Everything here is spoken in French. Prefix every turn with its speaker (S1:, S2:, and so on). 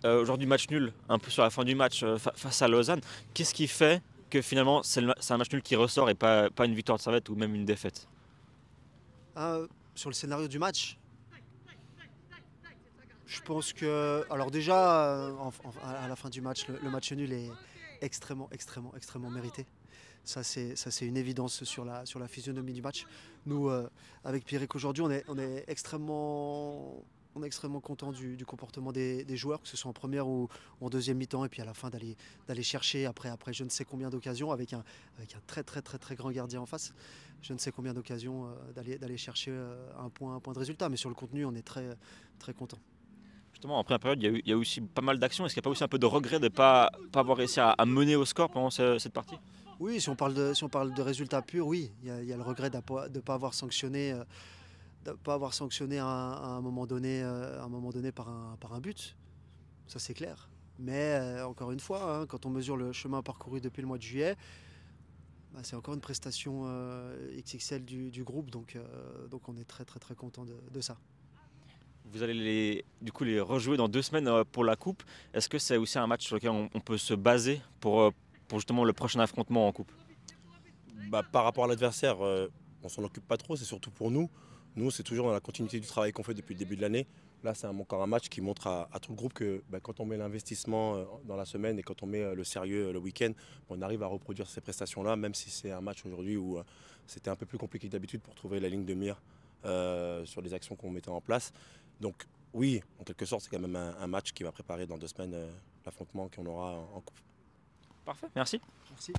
S1: aujourd'hui match nul, un peu sur la fin du match face à Lausanne. Qu'est-ce qui fait que finalement c'est un match nul qui ressort et pas une victoire de Servette ou même une défaite?
S2: Ah, sur le scénario du match, je pense que. Alors, déjà, à la fin du match, le match nul est extrêmement mérité. Ça, c'est une évidence sur la physionomie du match. Nous, avec Pierrick aujourd'hui, on est extrêmement content du comportement des joueurs, que ce soit en première ou en deuxième mi-temps, et puis à la fin d'aller chercher après je ne sais combien d'occasions avec un très grand gardien en face, je ne sais combien d'occasions d'aller chercher un point de résultat. Mais sur le contenu, on est très content.
S1: Justement, en première période, il y a aussi pas mal d'actions. Est-ce qu'il n'y a pas aussi un peu de regret de ne pas avoir réussi à mener au score pendant cette partie?
S2: Oui, si on parle de résultats purs, oui, il y a le regret de ne pas avoir sanctionné, à un moment donné, par un but. Ça, c'est clair. Mais encore une fois, hein, quand on mesure le chemin parcouru depuis le mois de juillet, bah, c'est encore une prestation XXL du groupe, donc on est très content de ça.
S1: Vous allez du coup les rejouer dans 2 semaines pour la coupe. Est-ce que c'est aussi un match sur lequel on peut se baser pour justement le prochain affrontement en coupe?
S3: Bah, par rapport à l'adversaire, on s'en occupe pas trop, c'est surtout pour nous. Nous, c'est toujours dans la continuité du travail qu'on fait depuis le début de l'année. Là, c'est encore un match qui montre à tout le groupe que bah, quand on met l'investissement dans la semaine et quand on met le sérieux le week-end, on arrive à reproduire ces prestations-là, même si c'est un match aujourd'hui où c'était un peu plus compliqué que d'habitude pour trouver la ligne de mire sur les actions qu'on mettait en place. Donc oui, en quelque sorte, c'est quand même un match qui va préparer dans 2 semaines l'affrontement qu'on aura en coupe.
S1: Parfait, merci.
S2: Merci.